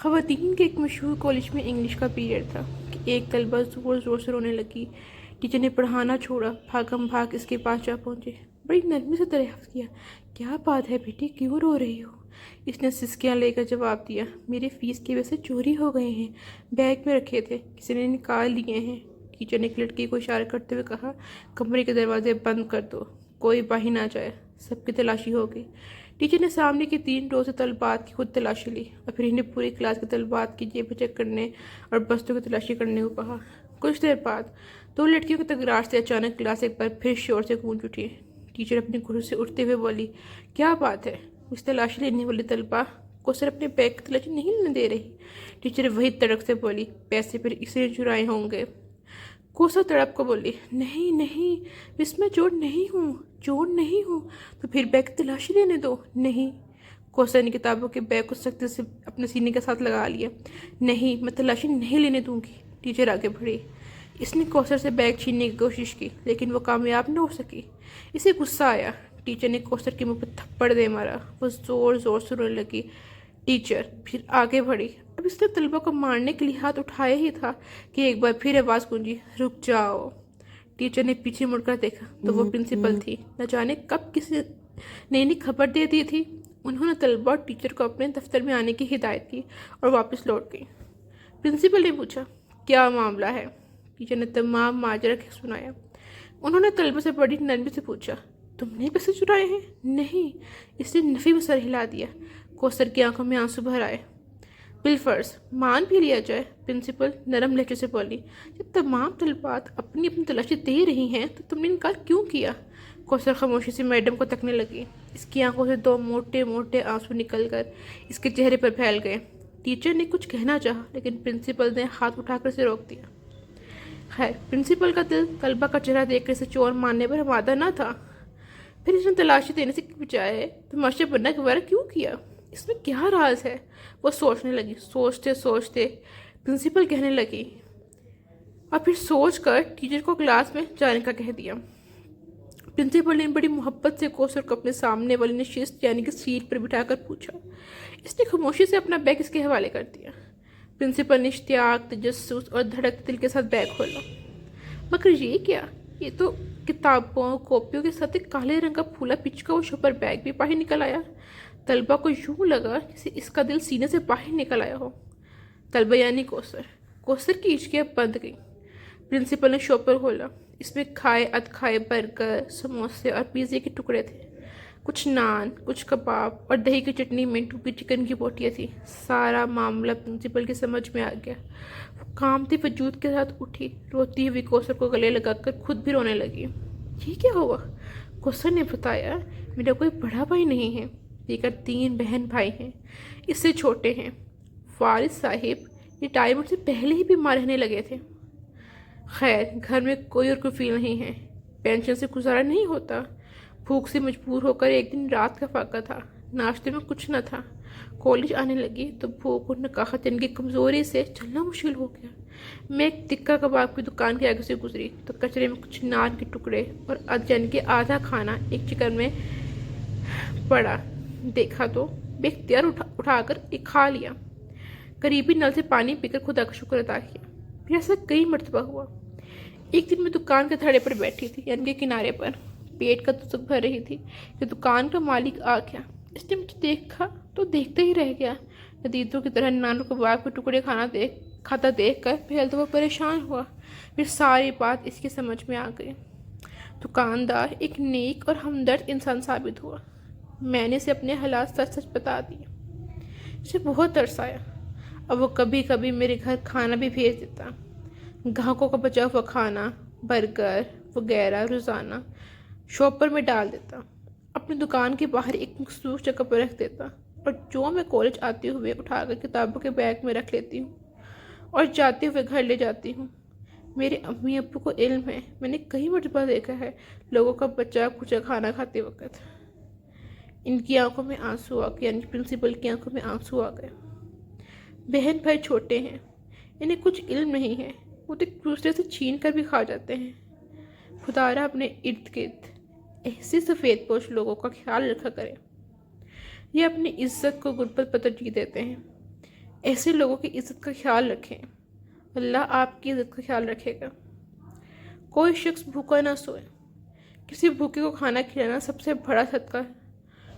خواتین کے ایک مشہور کالج میں انگلش کا پیریڈ تھا کہ ایک طلبہ زور زور سے رونے لگی۔ ٹیچر نے پڑھانا چھوڑا، بھاگم بھاگ اس کے پاس جا پہنچے، بڑی نرمی سے دریافت کیا، کیا بات ہے بیٹی، کیوں رو رہی ہو؟ اس نے سسکیاں لے کر جواب دیا، میرے فیس کے پیسے چوری ہو گئے ہیں، بیگ میں رکھے تھے، کسی نے نکال لیے ہیں۔ ٹیچر نے ایک لڑکی کو اشارہ کرتے ہوئے کہا، کمرے کے دروازے بند کر دو، کوئی باہر نہ جائے۔ سب کی تلاشی ہو گئی۔ ٹیچر نے سامنے کی 3 رو سے طلبات کی خود تلاشی لی اور پھر انہیں پوری کلاس کے طلبات کی جیبیں چیک کرنے اور بستوں کی تلاشی کرنے کو کہا۔ کچھ دیر بعد 2 لڑکیوں کی تکرار سے اچانک کلاس ایک بار پھر شور سے گونج اٹھی۔ ٹیچر اپنی کرسی سے اٹھتے ہوئے بولی، کیا بات ہے؟ اس تلاشی لینے والی طلبہ کو صرف اپنے بیگ کی تلاشی نہیں لینے دے رہی۔ ٹیچر وہی تڑک سے بولی، پیسے پھر اس نے چرائے ہوں گے۔ کوثر تڑپ کو بولی، نہیں نہیں مس، میں چور نہیں ہوں، چور نہیں ہوں، تو پھر بیگ کی تلاشی لینے دو۔ نہیں۔ کوثر نے کتابوں کے بیگ کو سختی سے اپنے سینے کے ساتھ لگا لیا۔ نہیں، میں تلاشی نہیں لینے دوں گی۔ ٹیچر آگے بڑھی۔ اس نے کوثر سے بیگ چھیننے کی کوشش کی لیکن وہ کامیاب نہ ہو سکی۔ اسے غصہ آیا۔ ٹیچر نے کوثر کے منہ پہ تھپڑ دے مارا۔ وہ زور زور سے رونے لگی۔ ٹیچر پھر آگے بڑھی۔ اب اس نے طلبہ کو مارنے کے لیے ہاتھ اٹھایا ہی تھا کہ ایک بار پھر آواز گونجی، رک جاؤ۔ ٹیچر نے پیچھے مڑ کر دیکھا تو وہ پرنسپل تھی۔ نہ جانے کب کسی نے انہیں خبر دے دی تھی۔ انہوں نے طلبہ اور ٹیچر کو اپنے دفتر میں آنے کی ہدایت کی اور واپس لوٹ گئی۔ پرنسپل نے پوچھا، کیا معاملہ ہے؟ ٹیچر نے تمام ماجرا سنایا۔ انہوں نے طلبہ سے بڑی نرمی سے پوچھا، تم نے پیسے چرائے ہیں؟ نہیں۔ اس نے نفی میں سر ہلا دیا۔ کوثر کی آنکھوں میں آنسو بھر آئے۔ بالفرض مان بھی لیا جائے، پرنسپل نرم لہجے سے بولی، جب تمام طلبات اپنی اپنی تلاشی دے رہی ہیں تو تم نے انکار کیوں کیا؟ کوثر خاموشی سے میڈم کو تکنے لگی۔ اس کی آنکھوں سے 2 موٹے موٹے آنسو نکل کر اس کے چہرے پر پھیل گئے۔ ٹیچر نے کچھ کہنا چاہا لیکن پرنسپل نے ہاتھ اٹھا کر اسے روک دیا۔ خیر، پرنسپل کا دل طلبہ کا چہرہ دیکھ کر اسے چور ماننے پر آمادہ نہ تھا۔ پھر اس نے تلاشی دینے سے بجائے تماشے بننا گوارا کیوں کیا؟ اس میں کیا راز ہے؟ وہ سوچنے لگی۔ سوچتے سوچتے پرنسپل کہنے لگی اور پھر سوچ کر ٹیچر کو کلاس میں جانے کا کہہ دیا۔ پرنسپل نے بڑی محبت سے کوثر کو اپنے سامنے والی نشست یعنی کہ سیٹ پر بٹھا کر پوچھا۔ اس نے خاموشی سے اپنا بیگ اس کے حوالے کر دیا۔ پرنسپل نے اشتیاق، تجسس اور دھڑکتے دل کے ساتھ بیگ کھولا۔ مگر یہ کیا؟ یہ تو کتابوں کاپیوں کے ساتھ ایک کالے رنگ کا پھولا پچکا اور شوپر بیگ بھی باہر نکل آیا۔ طلبہ کو یوں لگا جیسے اس کا دل سینے سے باہر نکل آیا ہو۔ طلبہ یعنی کوثر کی ہچکیاں بند گئیں۔ پرنسپل نے شوپر کھولا۔ اس میں کھائے ادکھائے برگر، سموسے اور پیزے کے ٹکڑے تھے، کچھ نان، کچھ کباب اور دہی کی چٹنی، منٹو کی چکن کی بوٹیاں تھیں۔ سارا معاملہ پرنسپل کی سمجھ میں آ گیا۔ وہ کامتے وجود کے ساتھ اٹھی، روتی ہوئی کوثر کو گلے لگا کر خود بھی رونے لگی۔ یہ کیا ہوا؟ کوثر نے بتایا، میرا کوئی بڑا بھائی نہیں ہے، دیگر 3 بہن بھائی ہیں، اس سے چھوٹے ہیں۔ وارث صاحب ریٹائرمنٹ سے پہلے ہی بیمار رہنے لگے تھے۔ خیر، گھر میں کوئی اور کفیل نہیں ہے، پینشن سے گزارا نہیں ہوتا۔ بھوک سے مجبور ہو کر ایک دن رات کا فاقہ تھا، ناشتے میں کچھ نہ تھا۔ کالج آنے لگی تو بھوک اور نکاحت کی کمزوری سے چلنا مشکل ہو گیا۔ میں ایک ٹکا کباب کی دکان کے آگے سے گزری تو کچرے میں کچھ نان کے ٹکڑے اور یعنی کہ آدھا کھانا ایک چکن میں پڑا دیکھا تو بے اختیار اٹھا کر ایک کھا لیا۔ قریبی نل سے پانی پی کر خدا کا شکر ادا کیا۔ پھر ایسا کئی مرتبہ ہوا۔ ایک دن میں دکان کے تھڑے پر بیٹھی تھی یعنی کہ کنارے پر، پیٹ کا دستک بھر رہی تھی کہ دکان کا مالک آ گیا۔ اس نے مجھے دیکھا تو دیکھتے ہی رہ گیا۔ ندیدوں کی طرح نان اور کباب کے ٹکڑے کھاتا دیکھ کر پہلے تو وہ پریشان ہوا، پھر ساری بات اس کی سمجھ میں آ گئی۔ دکاندار ایک نیک اور ہمدرد انسان ثابت ہوا۔ میں نے اسے اپنے حالات سچ سچ بتا دیے۔ اسے بہت ترس آیا۔ اب وہ کبھی کبھی میرے گھر کھانا بھی بھیج دیتا۔ گاہکوں کا بچا ہوا کھانا، برگر وغیرہ روزانہ شاپر میں ڈال دیتا، اپنی دکان کے باہر ایک مخصوص جگہ پر رکھ دیتا اور جو میں کالج آتے ہوئے اٹھا کر کتابوں کے بیگ میں رکھ لیتی ہوں اور جاتے ہوئے گھر لے جاتی ہوں۔ میرے امی ابو کو علم ہے، میں نے کئی مرتبہ دیکھا ہے لوگوں کا بچا کچا کھانا کھاتے وقت۔ ان کی آنکھوں میں آنسو آ گئے، یعنی پرنسپل کی آنکھوں میں آنسو آ گئے۔ بہن بھائی چھوٹے ہیں، انہیں کچھ علم نہیں ہے، وہ تو ایک دوسرے سے چھین کر بھی کھا جاتے ہیں۔ خدا را اپنے ارد گرد ایسے سفید پوش لوگوں کا خیال رکھا کرے، یہ اپنی عزت کو غربت پر ترجیح دیتے ہیں۔ ایسے لوگوں کی عزت کا خیال رکھیں، اللہ آپ کی عزت کا خیال رکھے گا۔ کوئی شخص بھوکا نہ سوئے، کسی بھوکے کو کھانا کھلانا سب سے بڑا صدقہ ہے،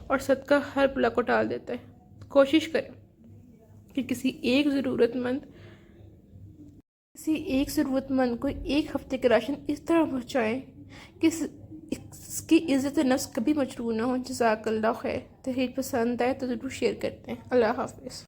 اور صدقہ ہر بلا کو ٹال دیتا ہے۔ کوشش کریں کہ کسی ایک ضرورت مند کو ایک ہفتے کے راشن اس طرح پہنچائیں کہ اس کی عزت نفس کبھی مجروح نہ ہو۔ جزاک اللہ خیر۔ تحریر پسند آئے تو ضرور شیئر کرتے ہیں۔ اللہ حافظ۔